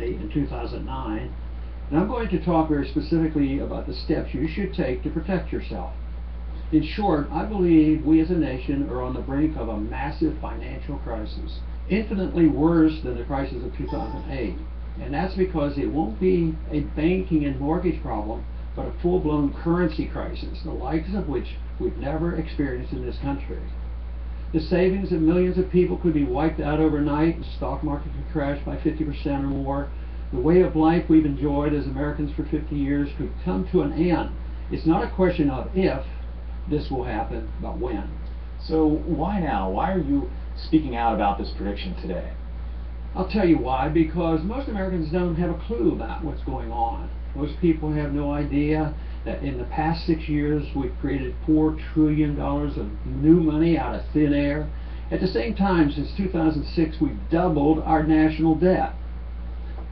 volatility in 2009, and I'm going to talk very specifically about the steps you should take to protect yourself. In short, I believe we as a nation are on the brink of a massive financial crisis, infinitely worse than the crisis of 2008. And that's because it won't be a banking and mortgage problem, but a full-blown currency crisis, the likes of which we've never experienced in this country. The savings of millions of people could be wiped out overnight, the stock market could crash by 50% or more. The way of life we've enjoyed as Americans for 50 years could come to an end. It's not a question of if this will happen, but when. So why now? Why are you speaking out about this prediction today? I'll tell you why, because most Americans don't have a clue about what's going on. Most people have no idea that in the past 6 years we've created $4 trillion of new money out of thin air. At the same time, since 2006, we've doubled our national debt.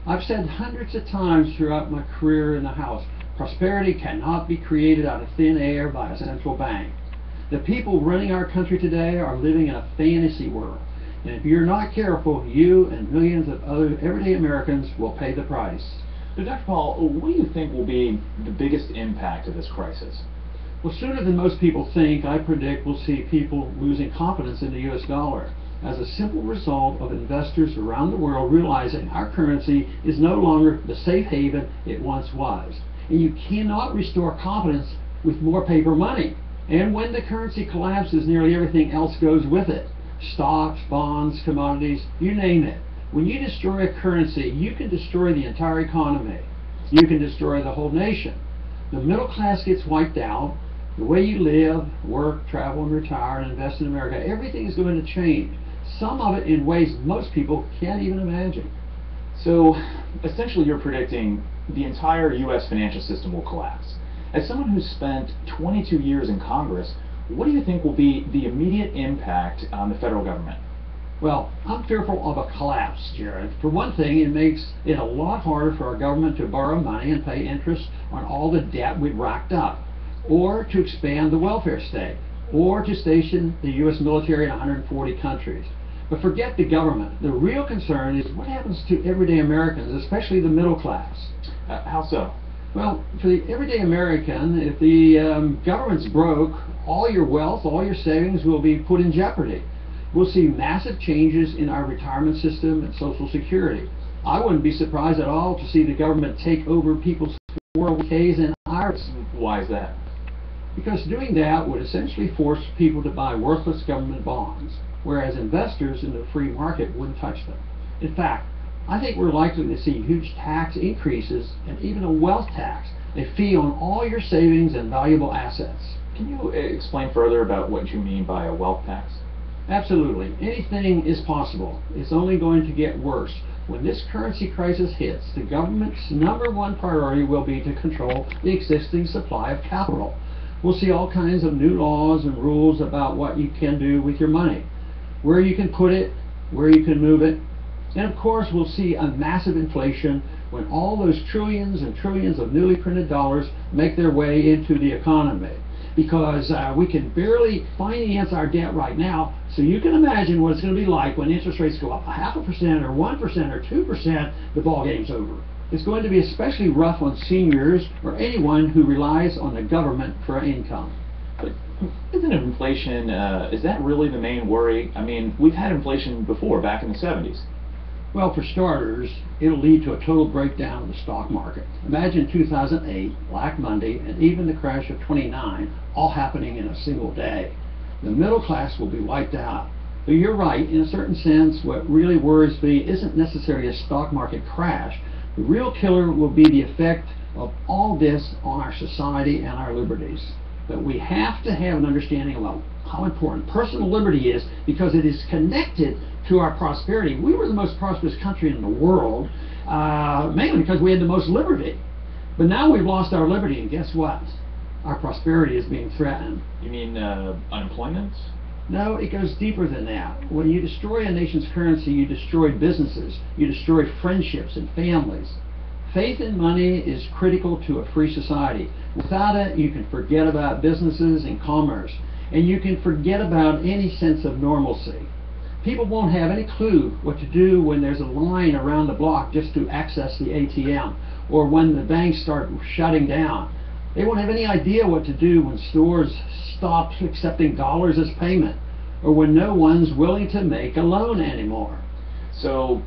I've said hundreds of times throughout my career in the House, prosperity cannot be created out of thin air by a central bank. The people running our country today are living in a fantasy world. And if you're not careful, you and millions of other everyday Americans will pay the price. But Dr. Paul, what do you think will be the biggest impact of this crisis? Well, sooner than most people think, I predict we'll see people losing confidence in the U.S. dollar as a simple result of investors around the world realizing our currency is no longer the safe haven it once was. And you cannot restore confidence with more paper money. And when the currency collapses, nearly everything else goes with it. Stocks, bonds, commodities, you name it. When you destroy a currency, you can destroy the entire economy. You can destroy the whole nation. The middle class gets wiped out. The way you live, work, travel, and retire, and invest in America, everything is going to change. Some of it in ways most people can't even imagine. So, essentially you're predicting the entire U.S. financial system will collapse. As someone who's spent 22 years in Congress, what do you think will be the immediate impact on the federal government? Well, I'm fearful of a collapse, Jared. For one thing, it makes it a lot harder for our government to borrow money and pay interest on all the debt we've racked up, or to expand the welfare state, or to station the U.S. military in 140 countries. But forget the government. The real concern is what happens to everyday Americans, especially the middle class. How so? Well, for the everyday American, if the government's broke, all your wealth, all your savings will be put in jeopardy. We'll see massive changes in our retirement system and Social Security. I wouldn't be surprised at all to see the government take over people's 401ks and IRAs. Why is that? Because doing that would essentially force people to buy worthless government bonds, whereas investors in the free market wouldn't touch them. In fact, I think we're likely to see huge tax increases and even a wealth tax, a fee on all your savings and valuable assets. Can you explain further about what you mean by a wealth tax? Absolutely. Anything is possible. It's only going to get worse. When this currency crisis hits, the government's #1 priority will be to control the existing supply of capital. We'll see all kinds of new laws and rules about what you can do with your money, where you can put it, where you can move it. And of course, we'll see a massive inflation when all those trillions and trillions of newly printed dollars make their way into the economy. Because we can barely finance our debt right now, so you can imagine what it's going to be like when interest rates go up 0.5% or 1% or 2%, the ball game's over. It's going to be especially rough on seniors or anyone who relies on the government for income. But isn't inflation, is that really the main worry? I mean, we've had inflation before, back in the 70s. Well, for starters, it'll lead to a total breakdown of the stock market. Imagine 2008, Black Monday, and even the crash of '29, all happening in a single day. The middle class will be wiped out. But you're right, in a certain sense, what really worries me isn't necessarily a stock market crash. The real killer will be the effect of all this on our society and our liberties. But we have to have an understanding about how important personal liberty is, because it is connected to our prosperity. We were the most prosperous country in the world, mainly because we had the most liberty. But now we've lost our liberty, and guess what? Our prosperity is being threatened. You mean unemployment? No, it goes deeper than that. When you destroy a nation's currency, you destroy businesses, you destroy friendships and families. Faith in money is critical to a free society. Without it, you can forget about businesses and commerce, and you can forget about any sense of normalcy. People won't have any clue what to do when there's a line around the block just to access the ATM, or when the banks start shutting down. They won't have any idea what to do when stores stop accepting dollars as payment, or when no one's willing to make a loan anymore. So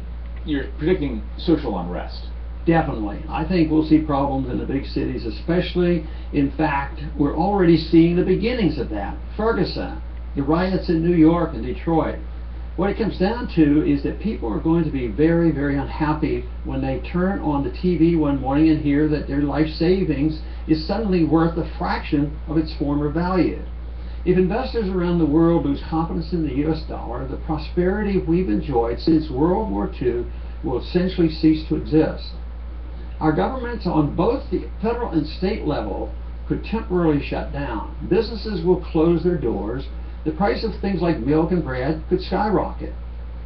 you're predicting social unrest. Definitely. I think we'll see problems in the big cities especially. In fact, we're already seeing the beginnings of that. Ferguson, the riots in New York and Detroit. What it comes down to is that people are going to be very, very unhappy when they turn on the TV one morning and hear that their life savings is suddenly worth a fraction of its former value. If investors around the world lose confidence in the US dollar, the prosperity we've enjoyed since World War II will essentially cease to exist. Our governments on both the federal and state level could temporarily shut down. Businesses will close their doors. The price of things like milk and bread could skyrocket.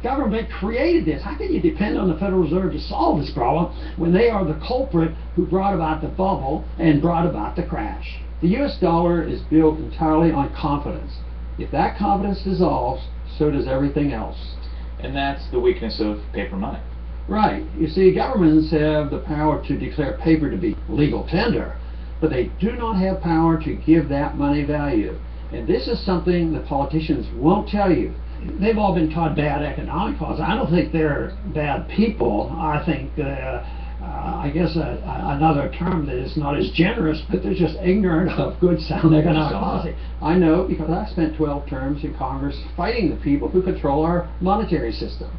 Government created this. How can you depend on the Federal Reserve to solve this problem when they are the culprit who brought about the bubble and brought about the crash? The US dollar is built entirely on confidence. If that confidence dissolves, so does everything else. And that's the weakness of paper money. Right. You see, governments have the power to declare paper to be legal tender, but they do not have power to give that money value. And this is something the politicians won't tell you. They've all been taught bad economic laws. I don't think they're bad people. I think, I guess another term that is not as generous, but they're just ignorant of good, sound economic policy. I know because I spent 12 terms in Congress fighting the people who control our monetary system.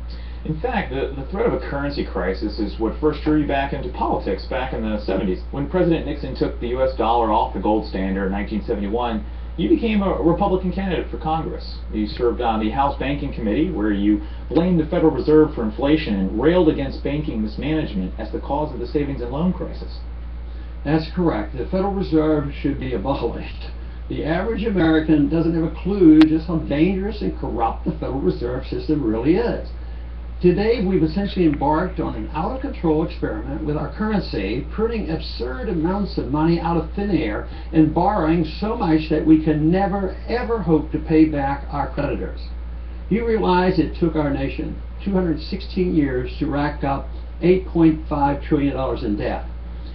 In fact, the threat of a currency crisis is what first drew you back into politics back in the 70s. When President Nixon took the US dollar off the gold standard in 1971, you became a Republican candidate for Congress. You served on the House Banking Committee, where you blamed the Federal Reserve for inflation and railed against banking mismanagement as the cause of the savings and loan crisis. That's correct. The Federal Reserve should be abolished. The average American doesn't have a clue just how dangerous and corrupt the Federal Reserve System really is. Today, we've essentially embarked on an out-of-control experiment with our currency, printing absurd amounts of money out of thin air and borrowing so much that we can never, ever hope to pay back our creditors. You realize it took our nation 216 years to rack up $8.5 trillion in debt,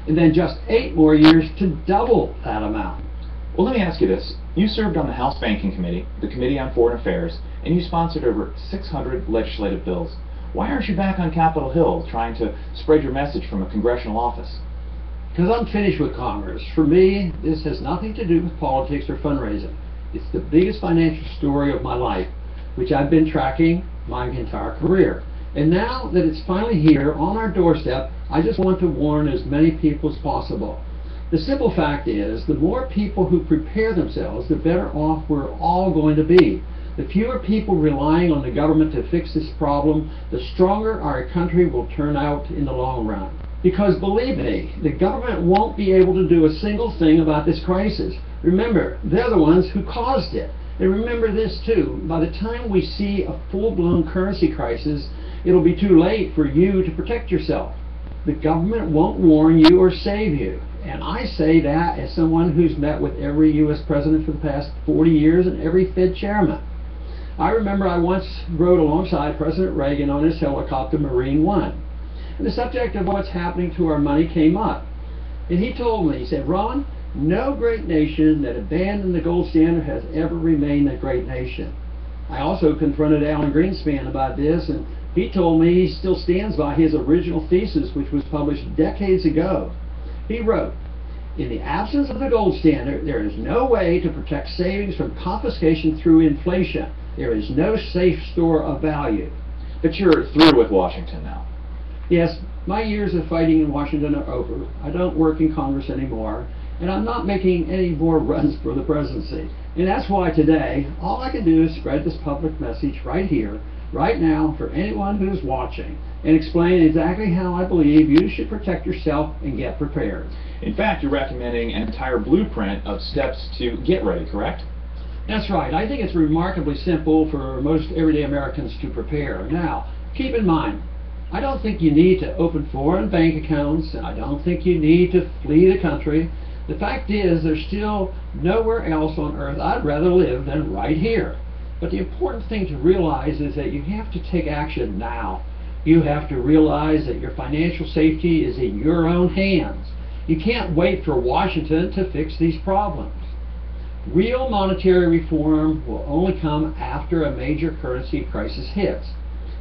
and then just 8 more years to double that amount. Well, let me ask you this. You served on the House Banking Committee, the Committee on Foreign Affairs, and you sponsored over 600 legislative bills. Why aren't you back on Capitol Hill trying to spread your message from a congressional office? Because I'm finished with Congress. For me, this has nothing to do with politics or fundraising. It's the biggest financial story of my life, which I've been tracking my entire career. And now that it's finally here on our doorstep, I just want to warn as many people as possible. The simple fact is, the more people who prepare themselves, the better off we're all going to be. The fewer people relying on the government to fix this problem, the stronger our country will turn out in the long run. Because believe me, the government won't be able to do a single thing about this crisis. Remember, they're the ones who caused it. And remember this too, by the time we see a full-blown currency crisis, it'll be too late for you to protect yourself. The government won't warn you or save you. And I say that as someone who's met with every U.S. president for the past 40 years and every Fed chairman. I remember I once rode alongside President Reagan on his helicopter Marine One. And the subject of what's happening to our money came up. And he told me, he said, "Ron, no great nation that abandoned the gold standard has ever remained a great nation." I also confronted Alan Greenspan about this, and he told me he still stands by his original thesis, which was published decades ago. He wrote, "In the absence of the gold standard, there is no way to protect savings from confiscation through inflation. There is no safe store of value." But you're through with Washington now. Yes, my years of fighting in Washington are over. I don't work in Congress anymore, and I'm not making any more runs for the presidency. And that's why today, all I can do is spread this public message right here, right now, for anyone who's watching, and explain exactly how I believe you should protect yourself and get prepared. In fact, you're recommending an entire blueprint of steps to get ready, correct? That's right. I think it's remarkably simple for most everyday Americans to prepare. Now, keep in mind, I don't think you need to open foreign bank accounts, and I don't think you need to flee the country. The fact is, there's still nowhere else on earth I'd rather live than right here. But the important thing to realize is that you have to take action now. You have to realize that your financial safety is in your own hands. You can't wait for Washington to fix these problems. Real monetary reform will only come after a major currency crisis hits.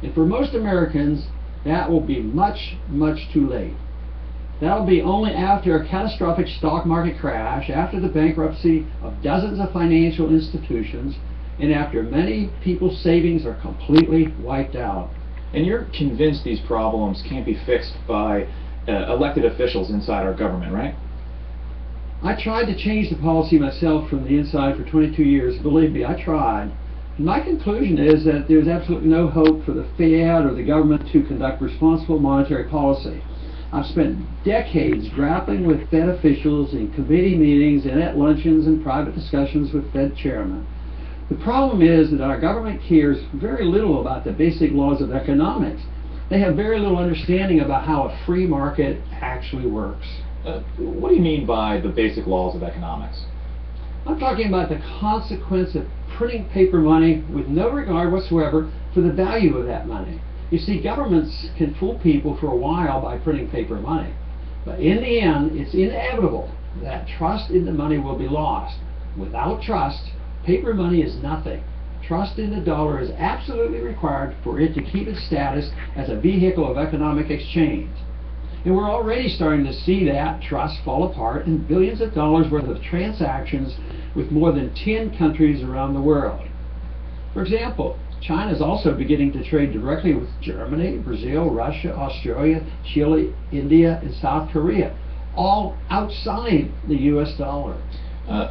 And for most Americans, that will be much, much too late. That'll be only after a catastrophic stock market crash, after the bankruptcy of dozens of financial institutions, and after many people's savings are completely wiped out. And you're convinced these problems can't be fixed by elected officials inside our government, right? I tried to change the policy myself from the inside for 22 years. Believe me, I tried. And my conclusion is that there's absolutely no hope for the Fed or the government to conduct responsible monetary policy. I've spent decades grappling with Fed officials in committee meetings and at luncheons and private discussions with Fed chairmen. The problem is that our government cares very little about the basic laws of economics. They have very little understanding about how a free market actually works. What do you mean by the basic laws of economics? I'm talking about the consequence of printing paper money with no regard whatsoever for the value of that money. You see, governments can fool people for a while by printing paper money, but in the end, it's inevitable that trust in the money will be lost. Without trust, paper money is nothing. Trust in the dollar is absolutely required for it to keep its status as a vehicle of economic exchange. And we're already starting to see that trust fall apart in billions of dollars worth of transactions with more than 10 countries around the world. For example, China is also beginning to trade directly with Germany, Brazil, Russia, Australia, Chile, India, and South Korea, all outside the US dollar.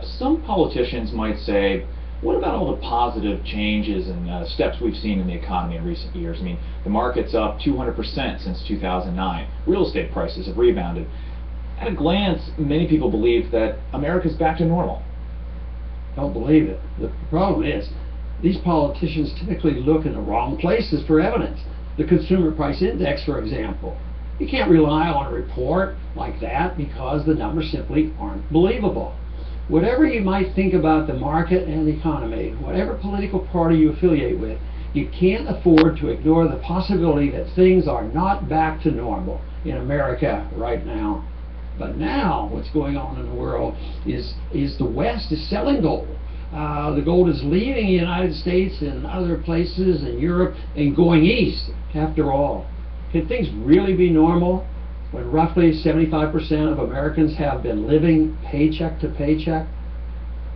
Some politicians might say, what about all the positive changes and steps we've seen in the economy in recent years? I mean, the market's up 200% since 2009. Real estate prices have rebounded. At a glance, many people believe that America's back to normal. Don't believe it. The problem is, these politicians typically look in the wrong places for evidence. The Consumer Price Index, for example. You can't rely on a report like that because the numbers simply aren't believable. Whatever you might think about the market and the economy, whatever political party you affiliate with, you can't afford to ignore the possibility that things are not back to normal in America right now. But now, what's going on in the world is the West is selling gold. The gold is leaving the United States and other places in Europe and going east, after all. Can things really be normal when roughly 75% of Americans have been living paycheck to paycheck?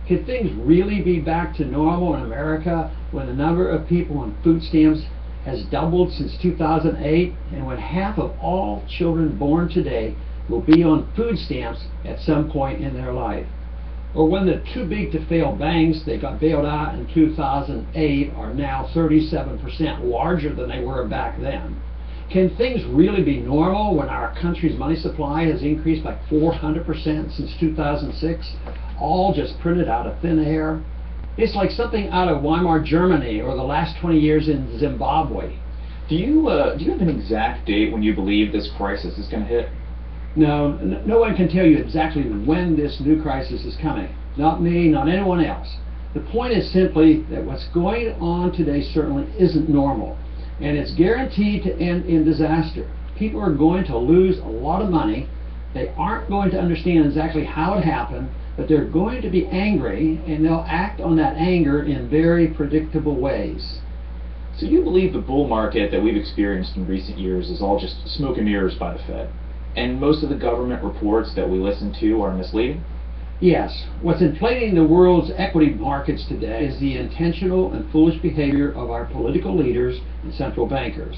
Can things really be back to normal in America when the number of people on food stamps has doubled since 2008 and when half of all children born today will be on food stamps at some point in their life? Or when the too big to fail banks that got bailed out in 2008 are now 37% larger than they were back then? Can things really be normal when our country's money supply has increased by 400% since 2006, all just printed out of thin air? It's like something out of Weimar Germany or the last 20 years in Zimbabwe. Do you have an exact date when you believe this crisis is going to hit? No, no one can tell you exactly when this new crisis is coming. Not me, not anyone else. The point is simply that what's going on today certainly isn't normal. And it's guaranteed to end in disaster. People are going to lose a lot of money. They aren't going to understand exactly how it happened, but they're going to be angry, and they'll act on that anger in very predictable ways. So you believe the bull market that we've experienced in recent years is all just smoke and mirrors by the Fed? And most of the government reports that we listen to are misleading? Yes. What's inflating the world's equity markets today is the intentional and foolish behavior of our political leaders and central bankers.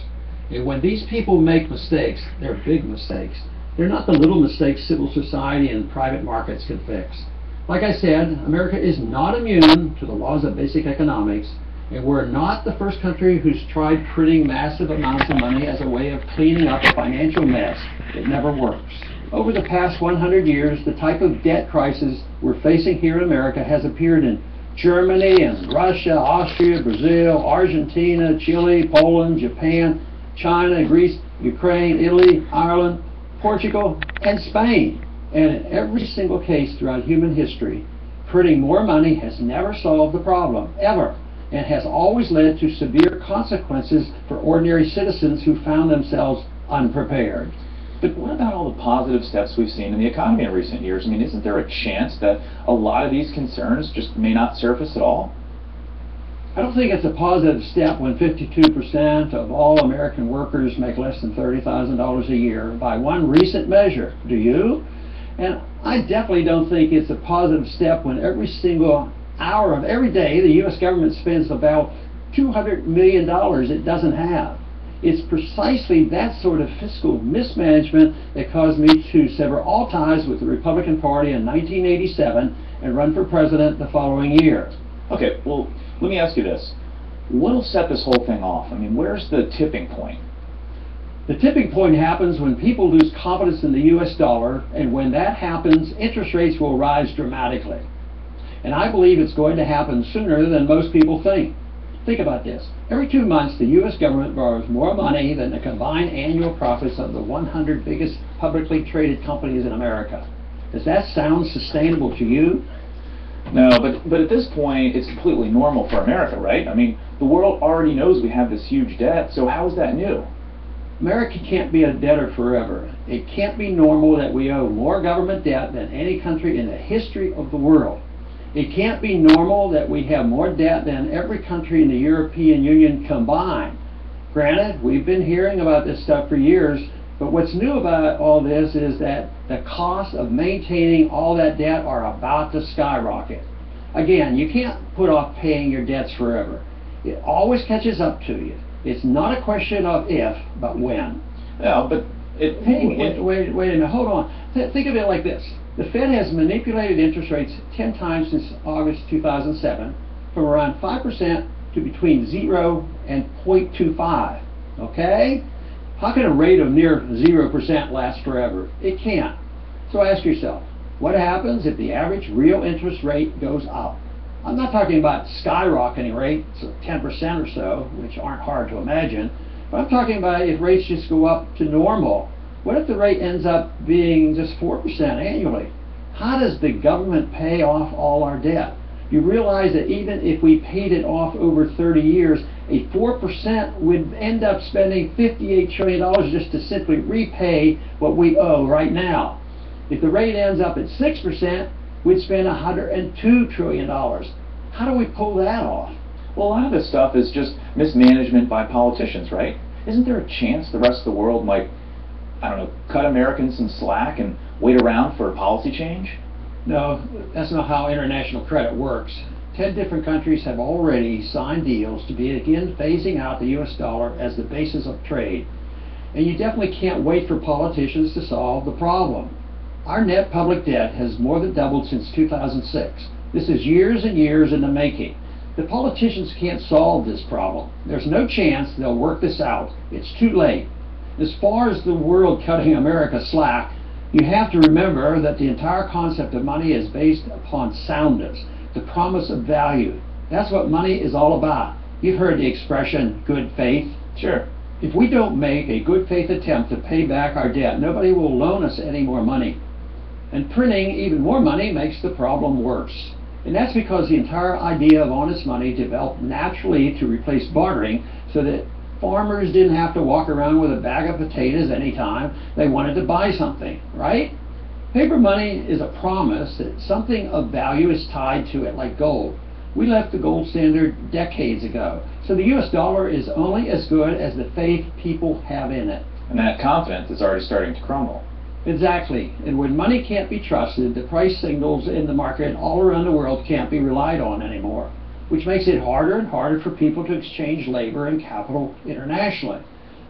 And when these people make mistakes, they're big mistakes. They're not the little mistakes civil society and private markets can fix. Like I said, America is not immune to the laws of basic economics, and we're not the first country who's tried printing massive amounts of money as a way of cleaning up a financial mess. It never works. Over the past 100 years, the type of debt crisis we're facing here in America has appeared in Germany and Russia, Austria, Brazil, Argentina, Chile, Poland, Japan, China, Greece, Ukraine, Italy, Ireland, Portugal, and Spain. And in every single case throughout human history, printing more money has never solved the problem, ever. and has always led to severe consequences for ordinary citizens who found themselves unprepared. But what about all the positive steps we've seen in the economy in recent years? I mean, isn't there a chance that a lot of these concerns just may not surface at all? I don't think it's a positive step when 52% of all American workers make less than $30,000 a year by one recent measure. Do you? And I definitely don't think it's a positive step when every single hour of every day the U.S. government spends about $200 million it doesn't have. It's precisely that sort of fiscal mismanagement that caused me to sever all ties with the Republican Party in 1987 and run for president the following year. Okay, well, let me ask you this. What'll set this whole thing off? I mean, where's the tipping point? The tipping point happens when people lose confidence in the U.S. dollar, and when that happens, interest rates will rise dramatically. And I believe it's going to happen sooner than most people think. Think about this. Every 2 months, the U.S. government borrows more money than the combined annual profits of the 100 biggest publicly traded companies in America. Does that sound sustainable to you? No, but at this point, it's completely normal for America, right? I mean, the world already knows we have this huge debt, so how is that new? America can't be a debtor forever. It can't be normal that we owe more government debt than any country in the history of the world. It can't be normal that we have more debt than every country in the European Union combined. Granted, we've been hearing about this stuff for years, but what's new about all this is that the cost of maintaining all that debt are about to skyrocket. Again, you can't put off paying your debts forever. It always catches up to you. It's not a question of if, but when. Yeah, but Wait a minute, hold on. Think of it like this. The Fed has manipulated interest rates 10 times since August 2007, from around 5% to between 0 and 0.25. Okay? How can a rate of near 0% last forever? It can't. So ask yourself, what happens if the average real interest rate goes up? I'm not talking about skyrocketing rates of 10% or so, which aren't hard to imagine, but I'm talking about if rates just go up to normal. What if the rate ends up being just 4% annually? How does the government pay off all our debt? You realize that even if we paid it off over 30 years, a 4% would end up spending $58 trillion just to simply repay what we owe right now. If the rate ends up at 6%, we'd spend $102 trillion. How do we pull that off? Well, a lot of this stuff is just mismanagement by politicians, right? Isn't there a chance the rest of the world might, I don't know, cut Americans some slack and wait around for a policy change? No, that's not how international credit works. 10 different countries have already signed deals to begin phasing out the U.S. dollar as the basis of trade. And you definitely can't wait for politicians to solve the problem. Our net public debt has more than doubled since 2006. This is years and years in the making. The politicians can't solve this problem. There's no chance they'll work this out. It's too late. As far as the world cutting America slack, you have to remember that the entire concept of money is based upon soundness, the promise of value. That's what money is all about. You've heard the expression, good faith. Sure. If we don't make a good faith attempt to pay back our debt, nobody will loan us any more money. And printing even more money makes the problem worse. And that's because the entire idea of honest money developed naturally to replace bartering, so that farmers didn't have to walk around with a bag of potatoes anytime they wanted to buy something, right? Paper money is a promise that something of value is tied to it, like gold. We left the gold standard decades ago, so the U.S. dollar is only as good as the faith people have in it. And that confidence is already starting to crumble. Exactly. And when money can't be trusted, the price signals in the market all around the world can't be relied on anymore, which makes it harder and harder for people to exchange labor and capital internationally.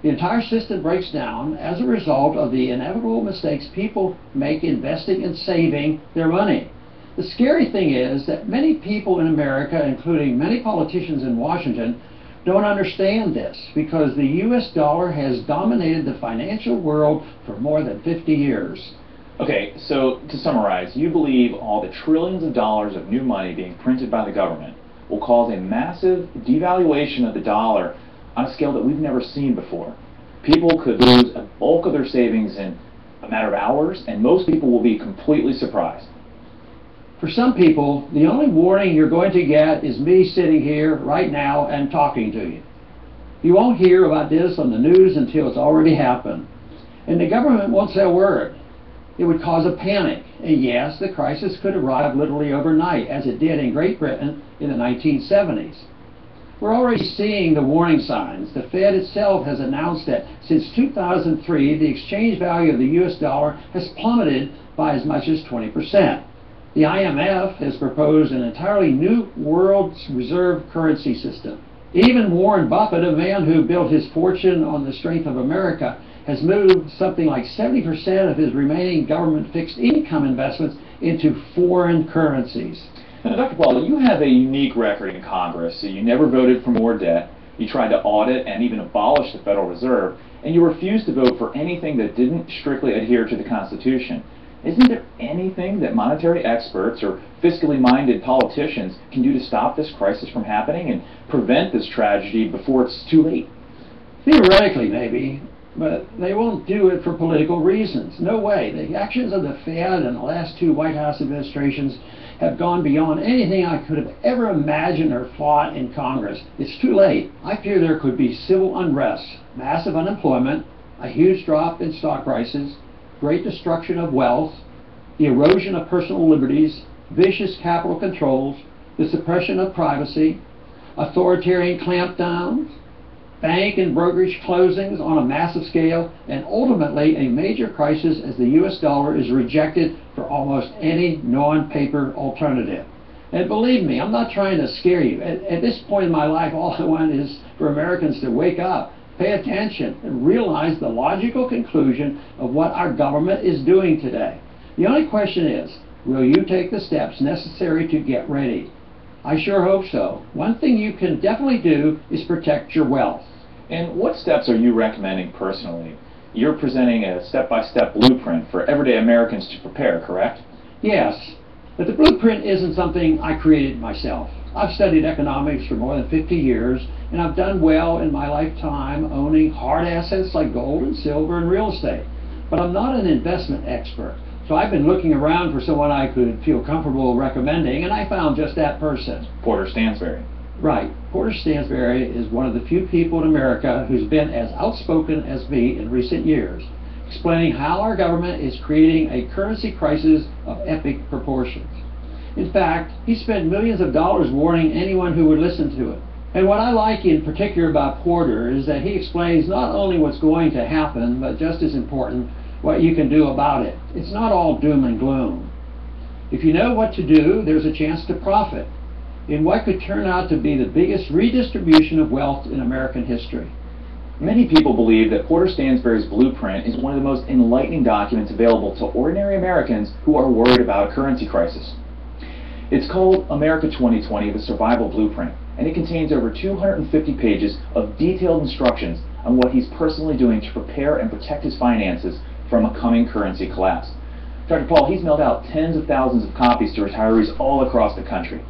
The entire system breaks down as a result of the inevitable mistakes people make investing and saving their money. The scary thing is that many people in America, including many politicians in Washington, don't understand this, because the U.S. dollar has dominated the financial world for more than 50 years. Okay, so to summarize, you believe all the trillions of dollars of new money being printed by the government will cause a massive devaluation of the dollar on a scale that we've never seen before. People could lose a bulk of their savings in a matter of hours, and most people will be completely surprised. For some people, the only warning you're going to get is me sitting here right now and talking to you. You won't hear about this on the news until it's already happened. And the government won't say a word. It would cause a panic. And yes, the crisis could arrive literally overnight, as it did in Great Britain in the 1970s. We're already seeing the warning signs. The Fed itself has announced that since 2003, the exchange value of the US dollar has plummeted by as much as 20%. The IMF has proposed an entirely new world reserve currency system. Even Warren Buffett, a man who built his fortune on the strength of America, has moved something like 70% of his remaining government fixed income investments into foreign currencies. Now, Dr. Paul, you have a unique record in Congress. So you never voted for more debt, you tried to audit and even abolish the Federal Reserve, and you refused to vote for anything that didn't strictly adhere to the Constitution. Isn't there anything that monetary experts or fiscally minded politicians can do to stop this crisis from happening and prevent this tragedy before it's too late? Theoretically, maybe, but they won't do it for political reasons. No way. The actions of the Fed and the last two White House administrations have gone beyond anything I could have ever imagined or thought in Congress. It's too late. I fear there could be civil unrest, massive unemployment, a huge drop in stock prices, great destruction of wealth, the erosion of personal liberties, vicious capital controls, the suppression of privacy, authoritarian clampdowns, bank and brokerage closings on a massive scale, and ultimately a major crisis as the US dollar is rejected for almost any non-paper alternative. And believe me, I'm not trying to scare you. At this point in my life, all I want is for Americans to wake up, pay attention, and realize the logical conclusion of what our government is doing today. The only question is, will you take the steps necessary to get ready? I sure hope so. One thing you can definitely do is protect your wealth. And what steps are you recommending personally? You're presenting a step-by-step blueprint for everyday Americans to prepare, correct? Yes, but the blueprint isn't something I created myself. I've studied economics for more than 50 years, and I've done well in my lifetime owning hard assets like gold and silver and real estate. But I'm not an investment expert, so I've been looking around for someone I could feel comfortable recommending, and I found just that person. Porter Stansberry. Right. Porter Stansberry is one of the few people in America who's been as outspoken as me in recent years, explaining how our government is creating a currency crisis of epic proportions. In fact, he spent millions of dollars warning anyone who would listen to it. And what I like in particular about Porter is that he explains not only what's going to happen, but just as important, what you can do about it. It's not all doom and gloom. If you know what to do, there's a chance to profit in what could turn out to be the biggest redistribution of wealth in American history. Many people believe that Porter Stansberry's blueprint is one of the most enlightening documents available to ordinary Americans who are worried about a currency crisis. It's called America 2020, the Survival Blueprint, and it contains over 250 pages of detailed instructions on what he's personally doing to prepare and protect his finances from a coming currency collapse. Dr. Paul, he's mailed out tens of thousands of copies to retirees all across the country.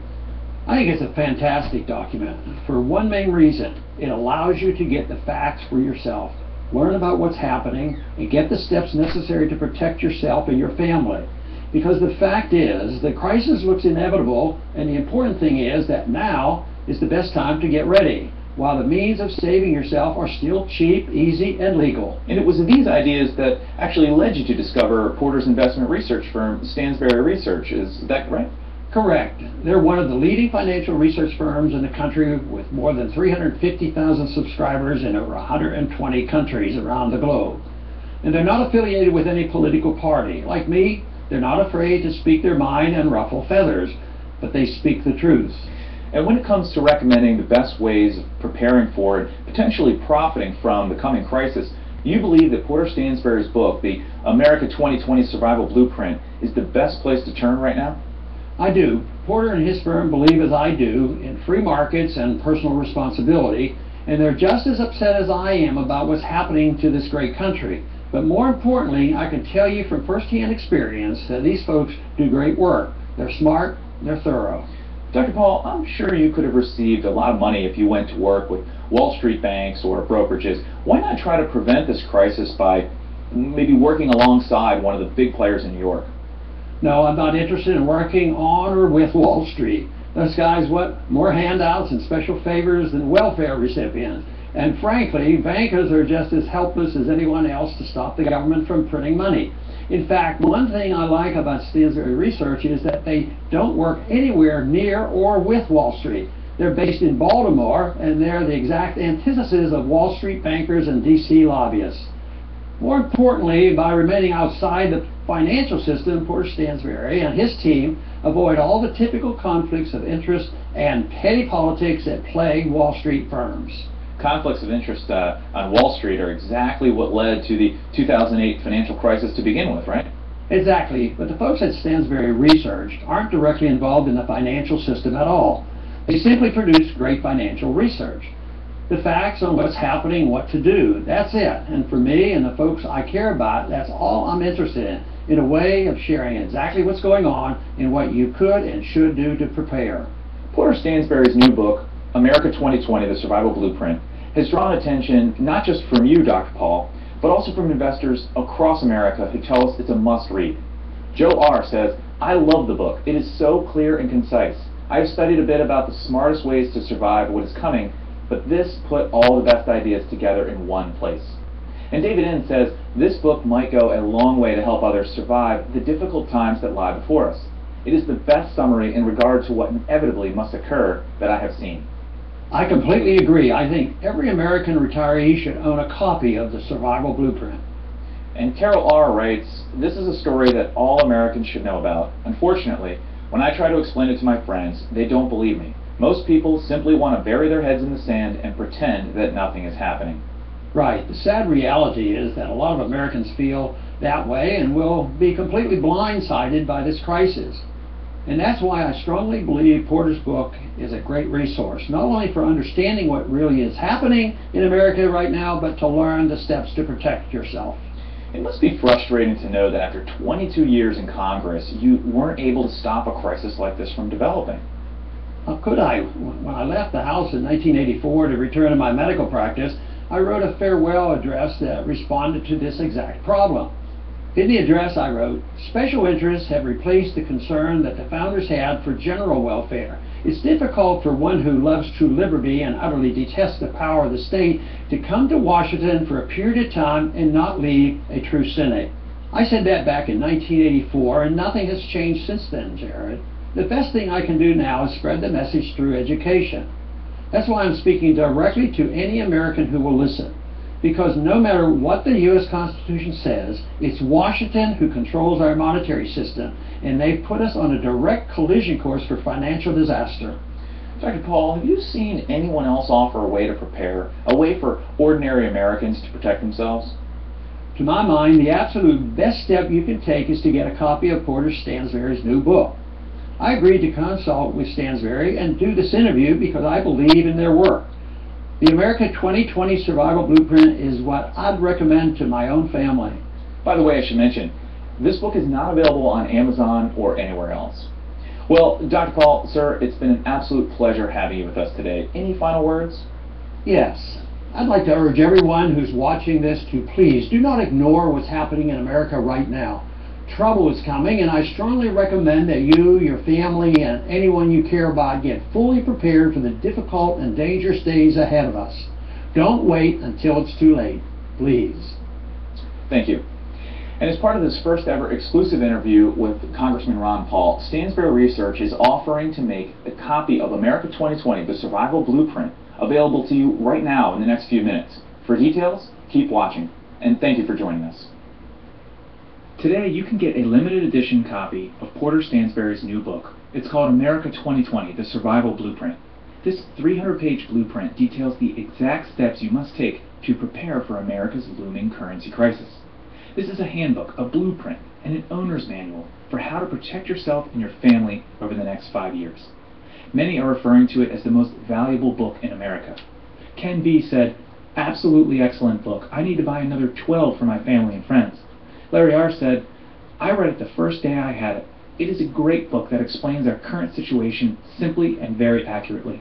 I think it's a fantastic document for one main reason. It allows you to get the facts for yourself, learn about what's happening, and get the steps necessary to protect yourself and your family. Because the fact is, the crisis looks inevitable, and the important thing is that now is the best time to get ready, while the means of saving yourself are still cheap, easy, and legal. And it was these ideas that actually led you to discover Porter's investment research firm, Stansberry Research. Is that right? Correct. They're one of the leading financial research firms in the country with more than 350,000 subscribers in over 120 countries around the globe. And they're not affiliated with any political party. Like me, they're not afraid to speak their mind and ruffle feathers, but they speak the truth. And when it comes to recommending the best ways of preparing for and potentially profiting from the coming crisis, you believe that Porter Stansberry's book, the America 2020 Survival Blueprint, is the best place to turn right now? I do. Porter and his firm believe, as I do, in free markets and personal responsibility, and they're just as upset as I am about what's happening to this great country. But more importantly, I can tell you from first-hand experience that these folks do great work. They're smart, they're thorough. Dr. Paul, I'm sure you could have received a lot of money if you went to work with Wall Street banks or brokerages. Why not try to prevent this crisis by maybe working alongside one of the big players in New York? No, I'm not interested in working on or with Wall Street. Those guys want more handouts and special favors than welfare recipients. And frankly, bankers are just as helpless as anyone else to stop the government from printing money. In fact, one thing I like about Stansberry Research is that they don't work anywhere near or with Wall Street. They're based in Baltimore, and they're the exact antithesis of Wall Street bankers and DC lobbyists. More importantly, by remaining outside the financial system, Porter Stansberry and his team avoid all the typical conflicts of interest and petty politics that plague Wall Street firms. Conflicts of interest on Wall Street are exactly what led to the 2008 financial crisis to begin with, right? Exactly, but the folks at Stansberry Research aren't directly involved in the financial system at all. They simply produce great financial research. The facts on what's happening, what to do, that's it. And for me and the folks I care about, that's all I'm interested in a way of sharing exactly what's going on and what you could and should do to prepare. Porter Stansberry's new book, America 2020, The Survival Blueprint, has drawn attention not just from you, Dr. Paul, but also from investors across America who tell us it's a must-read. Joe R. says, "I love the book. It is so clear and concise. I have studied a bit about the smartest ways to survive what is coming, but this put all the best ideas together in one place." And David N. says, "This book might go a long way to help others survive the difficult times that lie before us. It is the best summary in regard to what inevitably must occur that I have seen." I completely agree. I think every American retiree should own a copy of the Survival Blueprint. And Carol R. writes, "This is a story that all Americans should know about. Unfortunately, when I try to explain it to my friends, they don't believe me. Most people simply want to bury their heads in the sand and pretend that nothing is happening." Right. The sad reality is that a lot of Americans feel that way and will be completely blindsided by this crisis. And that's why I strongly believe Porter's book is a great resource, not only for understanding what really is happening in America right now, but to learn the steps to protect yourself. It must be frustrating to know that after 22 years in Congress, you weren't able to stop a crisis like this from developing. How could I? When I left the House in 1984 to return to my medical practice, I wrote a farewell address that responded to this exact problem. In the address I wrote, "Special interests have replaced the concern that the founders had for general welfare. It's difficult for one who loves true liberty and utterly detests the power of the state to come to Washington for a period of time and not leave a true Senate." I said that back in 1984, and nothing has changed since then, Jared. The best thing I can do now is spread the message through education. That's why I'm speaking directly to any American who will listen. Because no matter what the U.S. Constitution says, it's Washington who controls our monetary system, and they've put us on a direct collision course for financial disaster. Dr. Paul, have you seen anyone else offer a way to prepare, a way for ordinary Americans to protect themselves? To my mind, the absolute best step you can take is to get a copy of Porter Stansberry's new book. I agreed to consult with Stansberry and do this interview because I believe in their work. The America 2020 Survival Blueprint is what I'd recommend to my own family. By the way, I should mention, this book is not available on Amazon or anywhere else. Well, Dr. Paul, sir, it's been an absolute pleasure having you with us today. Any final words? Yes. I'd like to urge everyone who's watching this to please do not ignore what's happening in America right now. Trouble is coming, and I strongly recommend that you, your family, and anyone you care about get fully prepared for the difficult and dangerous days ahead of us. Don't wait until it's too late. Please. Thank you. And as part of this first ever exclusive interview with Congressman Ron Paul, Stansberry Research is offering to make a copy of America 2020, The Survival Blueprint, available to you right now in the next few minutes. For details, keep watching, and thank you for joining us. Today, you can get a limited edition copy of Porter Stansberry's new book. It's called America 2020, The Survival Blueprint. This 300-page blueprint details the exact steps you must take to prepare for America's looming currency crisis. This is a handbook, a blueprint, and an owner's manual for how to protect yourself and your family over the next 5 years. Many are referring to it as the most valuable book in America. Ken B. said, "Absolutely excellent book. I need to buy another 12 for my family and friends." Larry R. said, "I read it the first day I had it. It is a great book that explains our current situation simply and very accurately."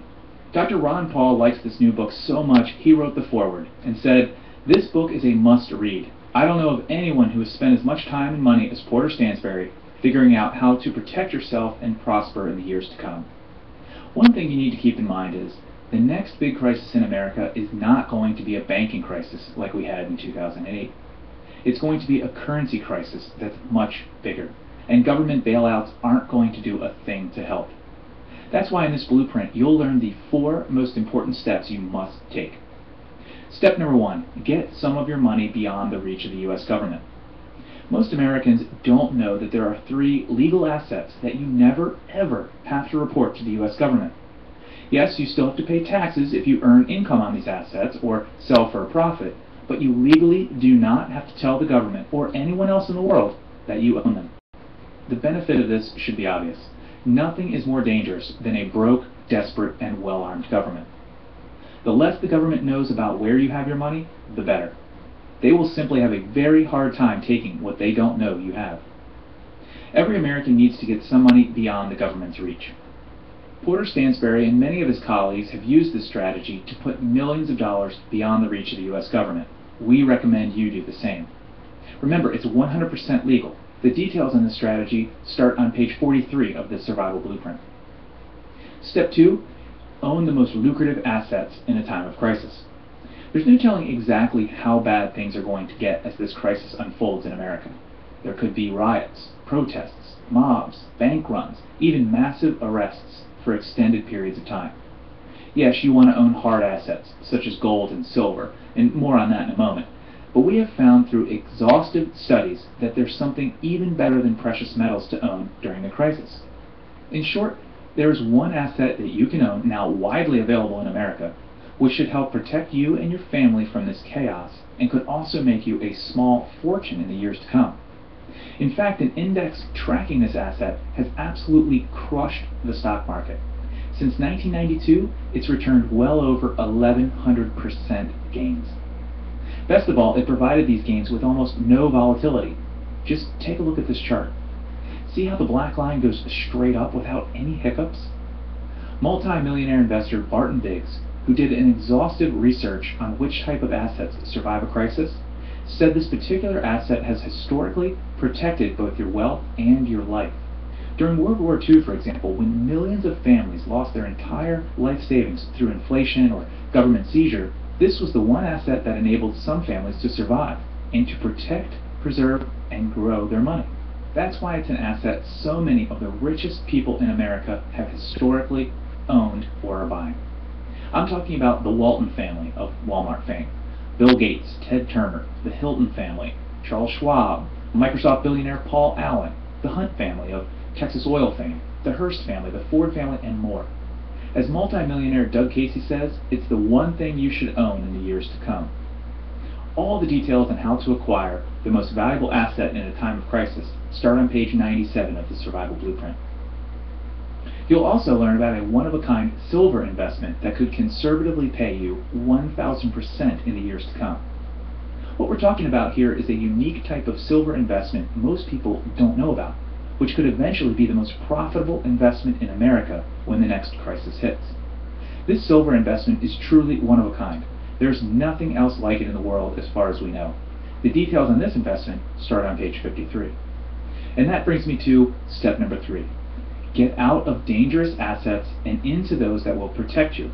Dr. Ron Paul likes this new book so much he wrote the foreword and said, "This book is a must-read. I don't know of anyone who has spent as much time and money as Porter Stansberry figuring out how to protect yourself and prosper in the years to come. One thing you need to keep in mind is the next big crisis in America is not going to be a banking crisis like we had in 2008. It's going to be a currency crisis that's much bigger, and government bailouts aren't going to do a thing to help. That's why in this blueprint you'll learn the 4 most important steps you must take. Step number 1, get some of your money beyond the reach of the US government. Most Americans don't know that there are 3 legal assets that you never ever have to report to the US government. Yes, you still have to pay taxes if you earn income on these assets or sell for a profit, but you legally do not have to tell the government or anyone else in the world that you own them. The benefit of this should be obvious. Nothing is more dangerous than a broke, desperate, and well-armed government. The less the government knows about where you have your money, the better. They will simply have a very hard time taking what they don't know you have. Every American needs to get some money beyond the government's reach. Porter Stansberry and many of his colleagues have used this strategy to put millions of dollars beyond the reach of the US government. We recommend you do the same. Remember, it's 100% legal. The details on this strategy start on page 43 of the Survival Blueprint. Step 2, own the most lucrative assets in a time of crisis. There's no telling exactly how bad things are going to get as this crisis unfolds in America. There could be riots, protests, mobs, bank runs, even massive arrests for extended periods of time. Yes, you want to own hard assets, such as gold and silver, and more on that in a moment. But we have found through exhaustive studies that there's something even better than precious metals to own during the crisis. In short, there is one asset that you can own, now widely available in America, which should help protect you and your family from this chaos, and could also make you a small fortune in the years to come. In fact, an index tracking this asset has absolutely crushed the stock market. Since 1992, it's returned well over 1,100% gains. Best of all, it provided these gains with almost no volatility. Just take a look at this chart. See how the black line goes straight up without any hiccups? Multi-millionaire investor Barton Biggs, who did an exhaustive research on which type of assets survive a crisis, said this particular asset has historically protected both your wealth and your life. During World War II, for example, when millions of families lost their entire life savings through inflation or government seizure, this was the one asset that enabled some families to survive and to protect, preserve, and grow their money. That's why it's an asset so many of the richest people in America have historically owned or are buying. I'm talking about the Walton family of Walmart fame, Bill Gates, Ted Turner, the Hilton family, Charles Schwab, Microsoft billionaire Paul Allen, the Hunt family of Texas oil fame, the Hearst family, the Ford family, and more. As multimillionaire Doug Casey says, it's the one thing you should own in the years to come. All the details on how to acquire the most valuable asset in a time of crisis start on page 97 of the Survival Blueprint. You'll also learn about a one-of-a-kind silver investment that could conservatively pay you 1,000% in the years to come. What we're talking about here is a unique type of silver investment most people don't know about, which could eventually be the most profitable investment in America when the next crisis hits. This silver investment is truly one of a kind. There's nothing else like it in the world as far as we know. The details on this investment start on page 53. And that brings me to step number 3. Get out of dangerous assets and into those that will protect you.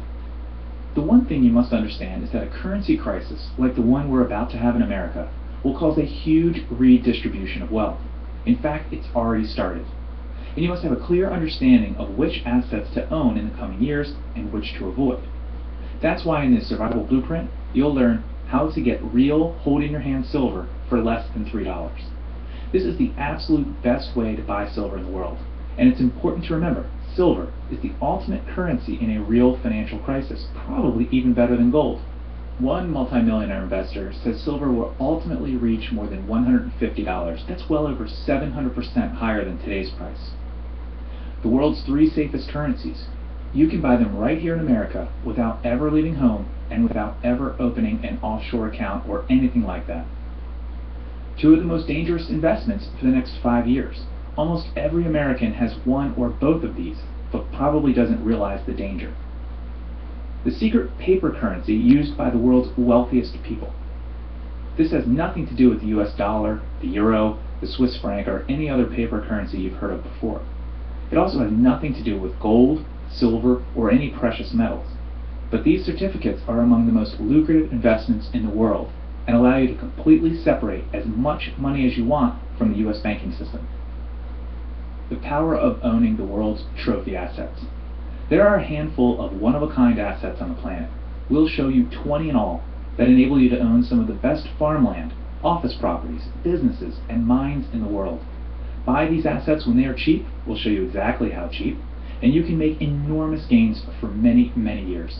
The one thing you must understand is that a currency crisis, like the one we're about to have in America, will cause a huge redistribution of wealth. In fact, it's already started. And you must have a clear understanding of which assets to own in the coming years and which to avoid. That's why in this Survival Blueprint, you'll learn how to get real hold-in-your-hand silver for less than $3. This is the absolute best way to buy silver in the world. And it's important to remember, silver is the ultimate currency in a real financial crisis, probably even better than gold. One multimillionaire investor says silver will ultimately reach more than $150. That's well over 700% higher than today's price. The world's 3 safest currencies. You can buy them right here in America without ever leaving home and without ever opening an offshore account or anything like that. 2 of the most dangerous investments for the next 5 years. Almost every American has one or both of these, but probably doesn't realize the danger. The secret paper currency used by the world's wealthiest people. This has nothing to do with the US dollar, the euro, the Swiss franc, or any other paper currency you've heard of before. It also has nothing to do with gold, silver, or any precious metals. But these certificates are among the most lucrative investments in the world and allow you to completely separate as much money as you want from the US banking system. The power of owning the world's trophy assets. There are a handful of one-of-a-kind assets on the planet. We'll show you 20 in all that enable you to own some of the best farmland, office properties, businesses, and mines in the world. Buy these assets when they are cheap. We'll show you exactly how cheap, and you can make enormous gains for many, many years.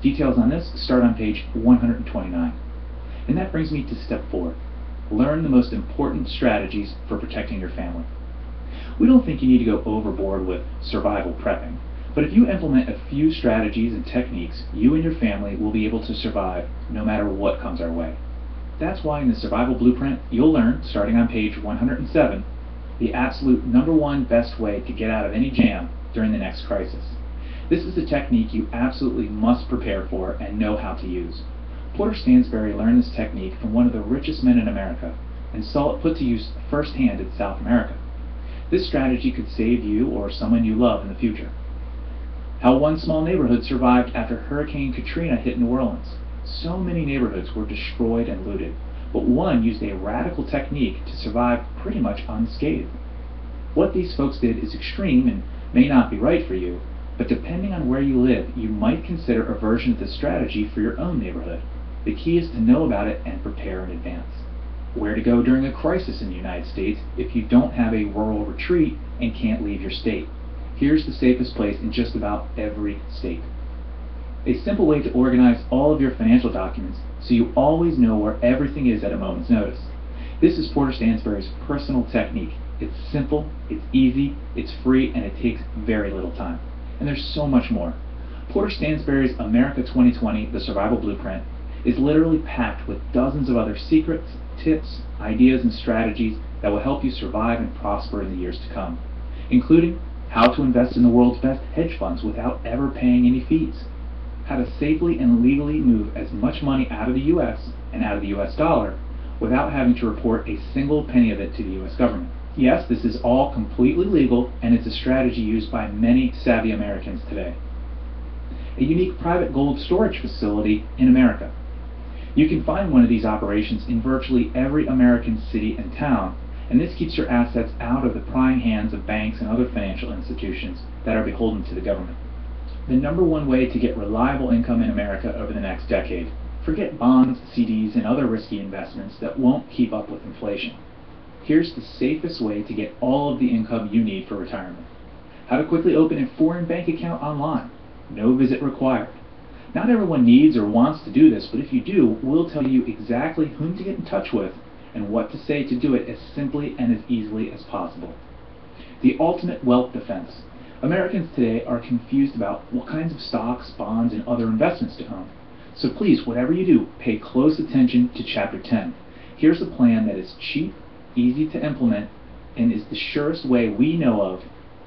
Details on this start on page 129. And that brings me to step 4. Learn the most important strategies for protecting your family. We don't think you need to go overboard with survival prepping, but if you implement a few strategies and techniques, you and your family will be able to survive no matter what comes our way. That's why in the Survival Blueprint, you'll learn, starting on page 107, the absolute #1 best way to get out of any jam during the next crisis. This is a technique you absolutely must prepare for and know how to use. Porter Stansberry learned this technique from one of the richest men in America and saw it put to use firsthand in South America. This strategy could save you or someone you love in the future. How one small neighborhood survived after Hurricane Katrina hit New Orleans. So many neighborhoods were destroyed and looted, but one used a radical technique to survive pretty much unscathed. What these folks did is extreme and may not be right for you, but depending on where you live, you might consider a version of this strategy for your own neighborhood. The key is to know about it and prepare in advance. Where to go during a crisis in the United States if you don't have a rural retreat and can't leave your state. Here's the safest place in just about every state. A simple way to organize all of your financial documents so you always know where everything is at a moment's notice. This is Porter Stansberry's personal technique. It's simple, it's easy, it's free, and it takes very little time. And there's so much more. Porter Stansberry's America 2020, The Survival Blueprint, is literally packed with dozens of other secrets, tips, ideas, and strategies that will help you survive and prosper in the years to come, including how to invest in the world's best hedge funds without ever paying any fees, how to safely and legally move as much money out of the US and out of the US dollar without having to report a single penny of it to the US government. Yes, this is all completely legal, and it's a strategy used by many savvy Americans today. A unique private gold storage facility in America. You can find one of these operations in virtually every American city and town, and this keeps your assets out of the prying hands of banks and other financial institutions that are beholden to the government. The #1 way to get reliable income in America over the next decade. Forget bonds, CDs, and other risky investments that won't keep up with inflation. Here's the safest way to get all of the income you need for retirement. How to quickly open a foreign bank account online. No visit required. Not everyone needs or wants to do this, but if you do, we'll tell you exactly whom to get in touch with and what to say to do it as simply and as easily as possible. The ultimate wealth defense. Americans today are confused about what kinds of stocks, bonds, and other investments to own. So please, whatever you do, pay close attention to Chapter 10. Here's a plan that is cheap, easy to implement, and is the surest way we know of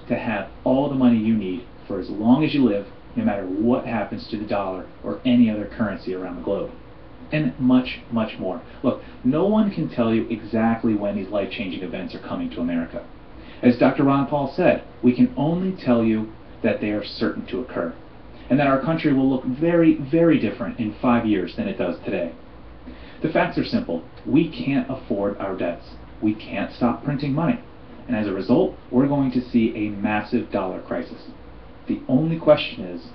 to have all the money you need for as long as you live, no matter what happens to the dollar or any other currency around the globe. And much, much more. Look, no one can tell you exactly when these life-changing events are coming to America. As Dr. Ron Paul said, we can only tell you that they are certain to occur, and that our country will look very, very different in 5 years than it does today. The facts are simple. We can't afford our debts. We can't stop printing money. And as a result, we're going to see a massive dollar crisis. The only question is,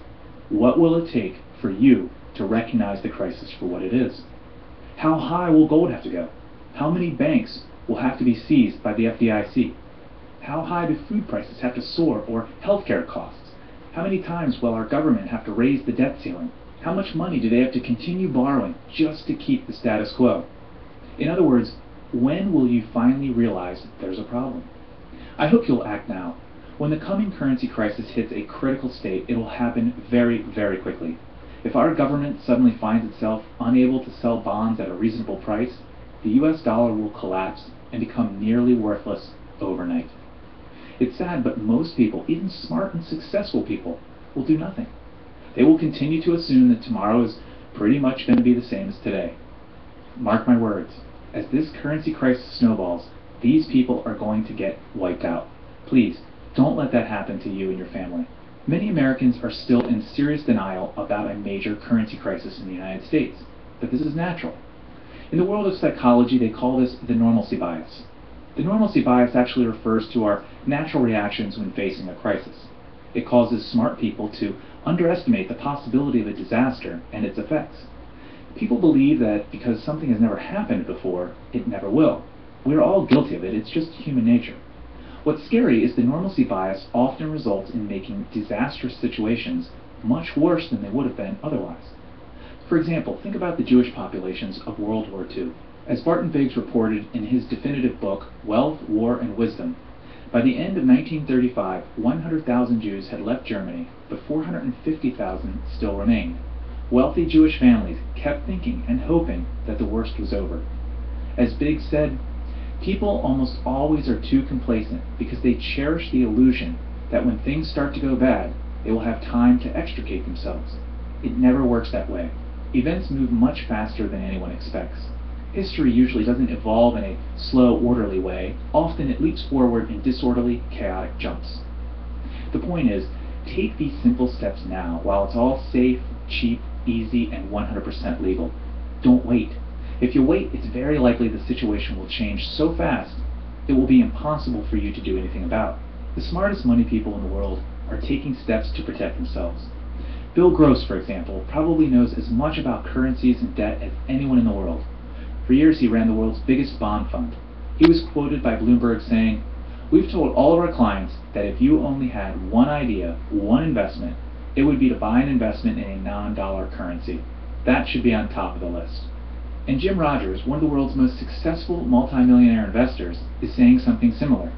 what will it take for you to recognize the crisis for what it is? How high will gold have to go? How many banks will have to be seized by the FDIC? How high do food prices have to soar, or healthcare costs? How many times will our government have to raise the debt ceiling? How much money do they have to continue borrowing just to keep the status quo? In other words, when will you finally realize there's a problem? I hope you'll act now. When the coming currency crisis hits a critical state, it will happen very, very quickly. If our government suddenly finds itself unable to sell bonds at a reasonable price, the US dollar will collapse and become nearly worthless overnight. It's sad, but most people, even smart and successful people, will do nothing. They will continue to assume that tomorrow is pretty much going to be the same as today. Mark my words, as this currency crisis snowballs, these people are going to get wiped out. Please, don't let that happen to you and your family. Many Americans are still in serious denial about a major currency crisis in the United States, but this is natural. In the world of psychology, they call this the normalcy bias. The normalcy bias actually refers to our natural reactions when facing a crisis. It causes smart people to underestimate the possibility of a disaster and its effects. People believe that because something has never happened before, it never will. We're all guilty of it, it's just human nature. What's scary is the normalcy bias often results in making disastrous situations much worse than they would have been otherwise. For example, think about the Jewish populations of World War II. As Barton Biggs reported in his definitive book, Wealth, War, and Wisdom, by the end of 1935, 100,000 Jews had left Germany, but 450,000 still remained. Wealthy Jewish families kept thinking and hoping that the worst was over. As Biggs said, people almost always are too complacent because they cherish the illusion that when things start to go bad, they will have time to extricate themselves. It never works that way. Events move much faster than anyone expects. History usually doesn't evolve in a slow, orderly way. Often it leaps forward in disorderly, chaotic jumps. The point is, take these simple steps now while it's all safe, cheap, easy, and 100% legal. Don't wait. If you wait, it's very likely the situation will change so fast it will be impossible for you to do anything about. The smartest money people in the world are taking steps to protect themselves. Bill Gross, for example, probably knows as much about currencies and debt as anyone in the world. For years he ran the world's biggest bond fund. He was quoted by Bloomberg saying, "We've told all of our clients that if you only had one idea, one investment, it would be to buy an investment in a non-dollar currency. That should be on top of the list." And Jim Rogers, one of the world's most successful multimillionaire investors, is saying something similar.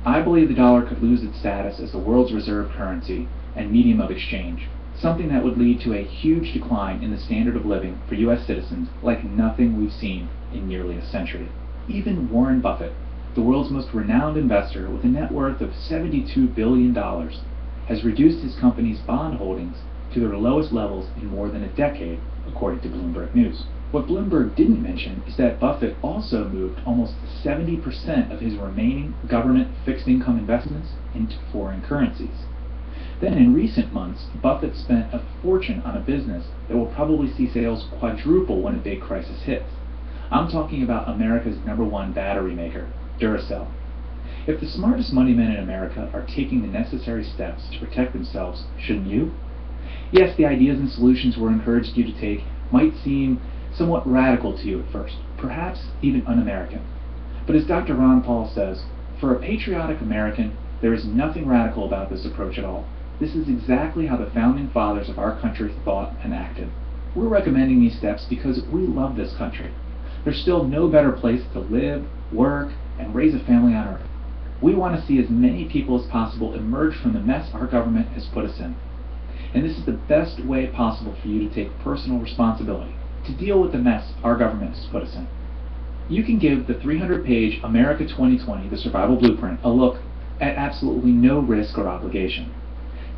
"I believe the dollar could lose its status as the world's reserve currency and medium of exchange, something that would lead to a huge decline in the standard of living for U.S. citizens like nothing we've seen in nearly a century." Even Warren Buffett, the world's most renowned investor with a net worth of $72 billion, has reduced his company's bond holdings to their lowest levels in more than a decade, according to Bloomberg News. What Bloomberg didn't mention is that Buffett also moved almost 70% of his remaining government fixed income investments into foreign currencies. Then in recent months, Buffett spent a fortune on a business that will probably see sales quadruple when a big crisis hits. I'm talking about America's #1 battery maker, Duracell. If the smartest money men in America are taking the necessary steps to protect themselves, shouldn't you? Yes, the ideas and solutions we're encouraged you to take might seem somewhat radical to you at first, perhaps even un-American. But as Dr. Ron Paul says, for a patriotic American, there is nothing radical about this approach at all. This is exactly how the founding fathers of our country thought and acted. We're recommending these steps because we love this country. There's still no better place to live, work, and raise a family on earth. We want to see as many people as possible emerge from the mess our government has put us in. And this is the best way possible for you to take personal responsibility, to deal with the mess our government has put us in. You can give the 300-page America 2020, The Survival Blueprint, a look at absolutely no risk or obligation.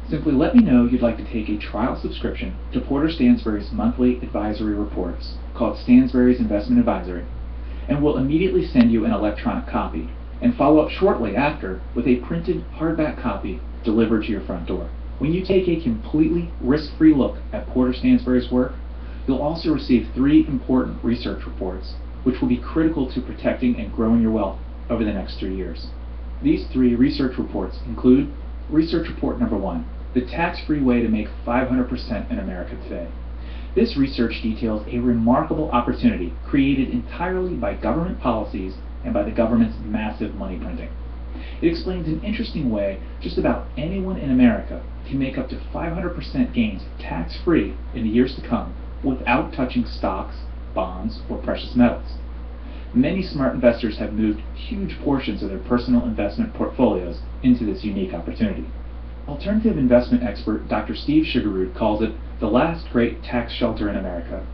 Simply let me know you'd like to take a trial subscription to Porter Stansberry's monthly advisory reports, called Stansberry's Investment Advisory, and we'll immediately send you an electronic copy, and follow up shortly after with a printed hardback copy delivered to your front door. When you take a completely risk-free look at Porter Stansberry's work, you'll also receive 3 important research reports, which will be critical to protecting and growing your wealth over the next 3 years. These 3 research reports include Research Report Number 1, the tax-free way to make 500% in America today. This research details a remarkable opportunity created entirely by government policies and by the government's massive money printing. It explains in an interesting way just about anyone in America can make up to 500% gains tax-free in the years to come without touching stocks, bonds, or precious metals. Many smart investors have moved huge portions of their personal investment portfolios into this unique opportunity. Alternative investment expert Dr. Steve Sugarroot calls it the last great tax shelter in America.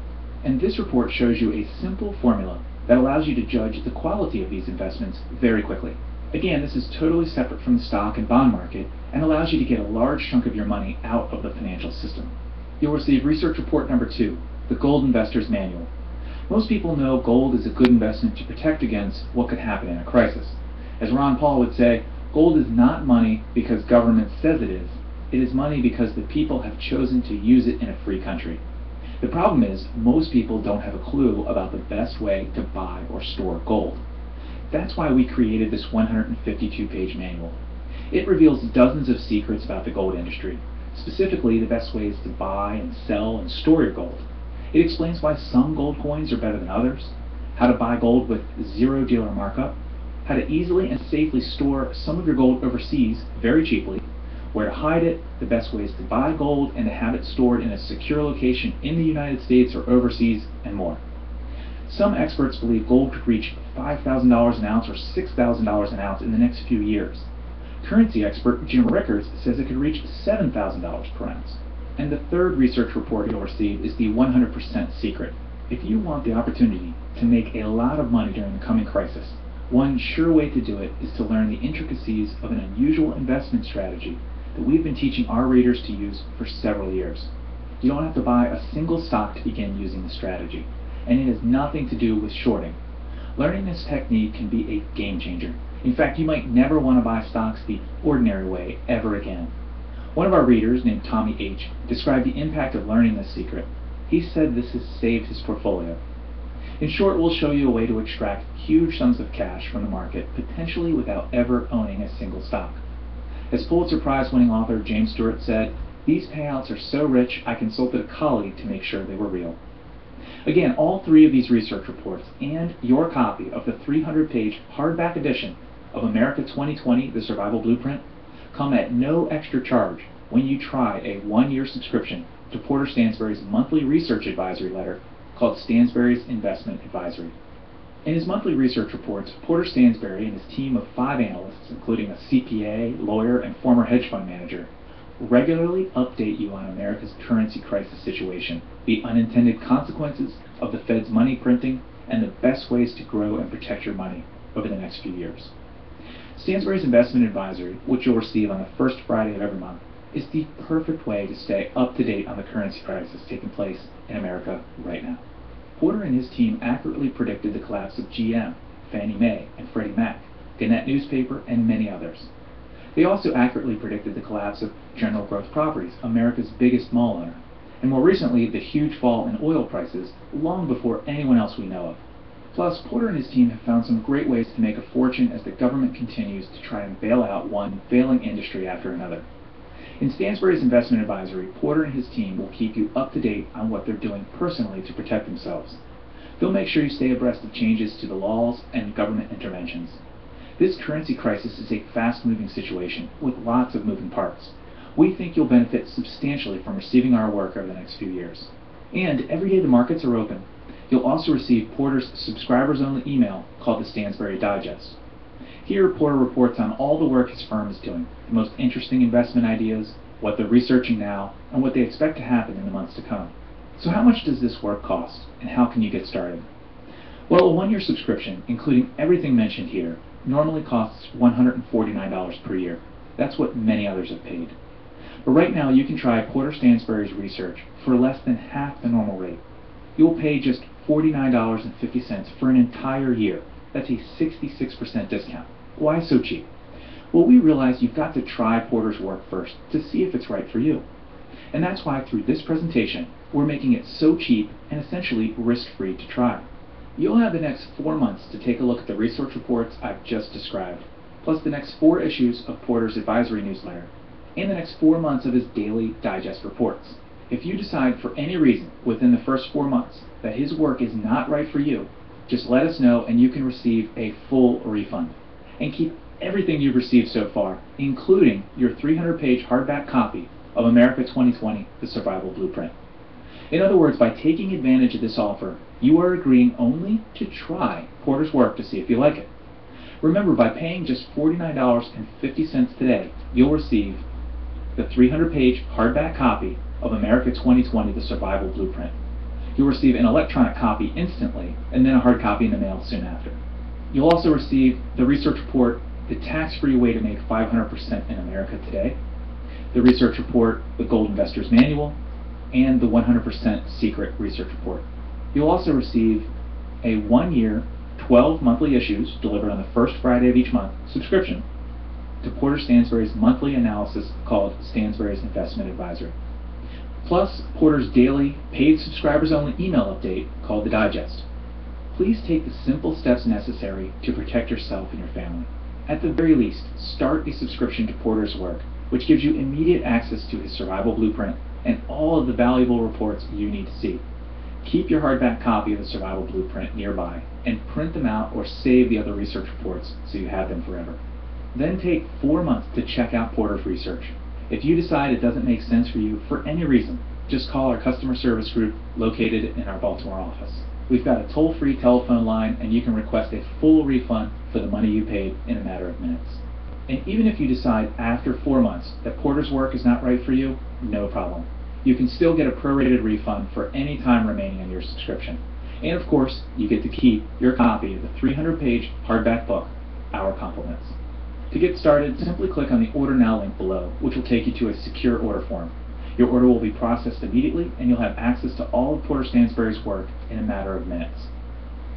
And this report shows you a simple formula that allows you to judge the quality of these investments very quickly. Again, this is totally separate from the stock and bond market and allows you to get a large chunk of your money out of the financial system. You'll receive Research Report Number 2, the Gold Investor's Manual. Most people know gold is a good investment to protect against what could happen in a crisis. As Ron Paul would say, gold is not money because government says it is. It is money because the people have chosen to use it in a free country. The problem is, most people don't have a clue about the best way to buy or store gold. That's why we created this 152-page manual. It reveals dozens of secrets about the gold industry, specifically the best ways to buy and sell and store your gold. It explains why some gold coins are better than others, how to buy gold with zero dealer markup, how to easily and safely store some of your gold overseas very cheaply, where to hide it, the best ways to buy gold and to have it stored in a secure location in the United States or overseas, and more. Some experts believe gold could reach $5,000 an ounce or $6,000 an ounce in the next few years. Currency expert Jim Rickards says it could reach $7,000 per ounce. And the third research report you'll receive is the 100% secret. If you want the opportunity to make a lot of money during the coming crisis, one sure way to do it is to learn the intricacies of an unusual investment strategy that we've been teaching our readers to use for several years. You don't have to buy a single stock to begin using the strategy, and it has nothing to do with shorting. Learning this technique can be a game changer. In fact, you might never want to buy stocks the ordinary way ever again. One of our readers, named Tommy H., described the impact of learning this secret. He said this has saved his portfolio. In short, we'll show you a way to extract huge sums of cash from the market, potentially without ever owning a single stock. As Pulitzer Prize-winning author James Stewart said, "These payouts are so rich, I consulted a colleague to make sure they were real." Again, all three of these research reports and your copy of the 300-page hardback edition of America 2020, The Survival Blueprint, come at no extra charge when you try a one-year subscription to Porter Stansberry's monthly research advisory letter called Stansberry's Investment Advisory. In his monthly research reports, Porter Stansberry and his team of 5 analysts, including a CPA, lawyer, and former hedge fund manager, regularly update you on America's currency crisis situation, the unintended consequences of the Fed's money printing, and the best ways to grow and protect your money over the next few years. Stansberry's Investment Advisory, which you'll receive on the first Friday of every month, is the perfect way to stay up to date on the currency crisis taking place in America right now. Porter and his team accurately predicted the collapse of GM, Fannie Mae, and Freddie Mac, Gannett Newspaper, and many others. They also accurately predicted the collapse of General Growth Properties, America's biggest mall owner, and more recently the huge fall in oil prices long before anyone else we know of. Plus, Porter and his team have found some great ways to make a fortune as the government continues to try and bail out one failing industry after another. In Stansberry's Investment Advisory, Porter and his team will keep you up to date on what they're doing personally to protect themselves. They'll make sure you stay abreast of changes to the laws and government interventions. This currency crisis is a fast-moving situation with lots of moving parts. We think you'll benefit substantially from receiving our work over the next few years. And every day the markets are open, you'll also receive Porter's subscribers-only email called the Stansberry Digest. Here, Porter reports on all the work his firm is doing, the most interesting investment ideas, what they're researching now, and what they expect to happen in the months to come. So how much does this work cost, and how can you get started? Well, a one-year subscription, including everything mentioned here, normally costs $149 per year. That's what many others have paid. But right now, you can try Porter Stansberry's research for less than half the normal rate. You'll pay just $49.50 for an entire year. That's a 66% discount. Why so cheap? Well, we realize you've got to try Porter's work first to see if it's right for you. And that's why through this presentation, we're making it so cheap and essentially risk-free to try. You'll have the next 4 months to take a look at the research reports I've just described, plus the next 4 issues of Porter's advisory newsletter, and the next 4 months of his daily digest reports. If you decide for any reason within the first 4 months that his work is not right for you, just let us know and you can receive a full refund. And keep everything you've received so far, including your 300-page hardback copy of America 2020, The Survival Blueprint. In other words, by taking advantage of this offer, you are agreeing only to try Porter's work to see if you like it. Remember, by paying just $49.50 today, you'll receive the 300-page hardback copy of America 2020, The Survival Blueprint. You'll receive an electronic copy instantly, and then a hard copy in the mail soon after. You'll also receive the research report, The Tax-Free Way to Make 500% in America Today, the research report, The Gold Investor's Manual, and the 100% Secret Research Report. You'll also receive a 1-year, 12 monthly issues delivered on the first Friday of each month subscription to Porter Stansberry's monthly analysis called Stansberry's Investment Advisory. Plus, Porter's daily, paid subscribers-only email update called The Digest. Please take the simple steps necessary to protect yourself and your family. At the very least, start a subscription to Porter's work, which gives you immediate access to his survival blueprint and all of the valuable reports you need to see. Keep your hardback copy of the survival blueprint nearby and print them out or save the other research reports so you have them forever. Then take 4 months to check out Porter's research. If you decide it doesn't make sense for you for any reason, just call our customer service group located in our Baltimore office. We've got a toll-free telephone line and you can request a full refund for the money you paid in a matter of minutes. And even if you decide after 4 months that Porter's work is not right for you, no problem. You can still get a prorated refund for any time remaining on your subscription. And of course, you get to keep your copy of the 300-page hardback book, Our Compliments. To get started, simply click on the Order Now link below, which will take you to a secure order form. Your order will be processed immediately, and you'll have access to all of Porter Stansberry's work in a matter of minutes.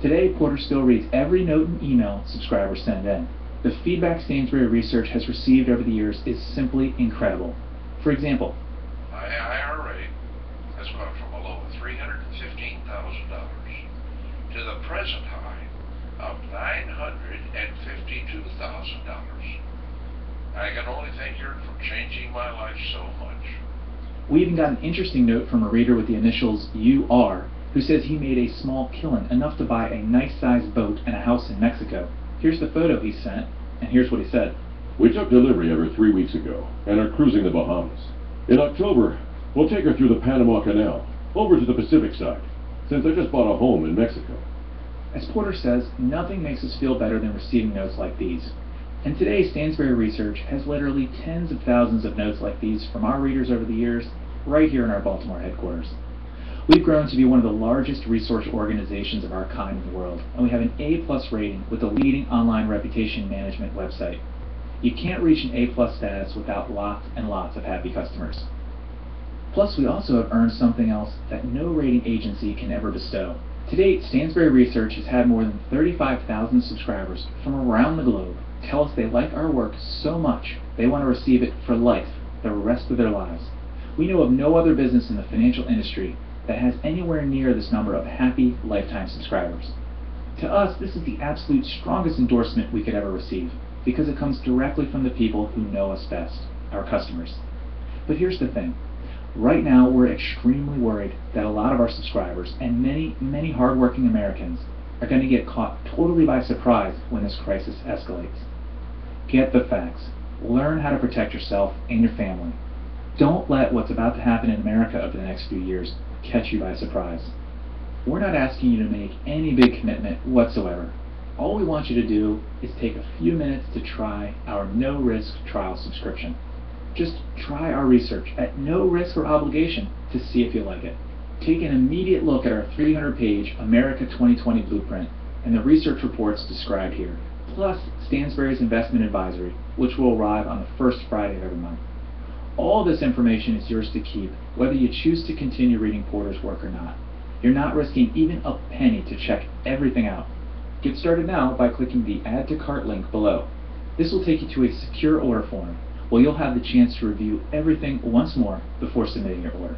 Today, Porter still reads every note and email subscribers send in. The feedback Stansberry Research has received over the years is simply incredible. For example, my IRA has gone from a low of $315,000 to the present high of $952,000. I can only thank you for changing my life so much. We even got an interesting note from a reader with the initials UR, who says he made a small killing, enough to buy a nice-sized boat and a house in Mexico. Here's the photo he sent, and here's what he said. We took delivery of her 3 weeks ago and are cruising the Bahamas. In October, we'll take her through the Panama Canal, over to the Pacific side, since I just bought a home in Mexico. As Porter says, nothing makes us feel better than receiving notes like these. And today, Stansberry Research has literally tens of thousands of notes like these from our readers over the years, right here in our Baltimore headquarters. We've grown to be one of the largest resource organizations of our kind in the world, and we have an A+ rating with the leading online reputation management website. You can't reach an A+ status without lots and lots of happy customers. Plus, we also have earned something else that no rating agency can ever bestow. To date, Stansberry Research has had more than 35,000 subscribers from around the globe tell us they like our work so much they want to receive it for life, the rest of their lives. We know of no other business in the financial industry that has anywhere near this number of happy lifetime subscribers. To us, this is the absolute strongest endorsement we could ever receive, because it comes directly from the people who know us best, our customers. But here's the thing. Right now, we're extremely worried that a lot of our subscribers, and many, many hardworking Americans, are going to get caught totally by surprise when this crisis escalates. Get the facts. Learn how to protect yourself and your family. Don't let what's about to happen in America over the next few years catch you by surprise. We're not asking you to make any big commitment whatsoever. All we want you to do is take a few minutes to try our no-risk trial subscription. Just try our research at no risk or obligation to see if you like it. Take an immediate look at our 300-page America 2020 blueprint and the research reports described here, plus Stansberry's Investment Advisory, which will arrive on the first Friday of every month. All this information is yours to keep, whether you choose to continue reading Porter's work or not. You're not risking even a penny to check everything out. Get started now by clicking the Add to Cart link below. This will take you to a secure order form, where you'll have the chance to review everything once more before submitting your order.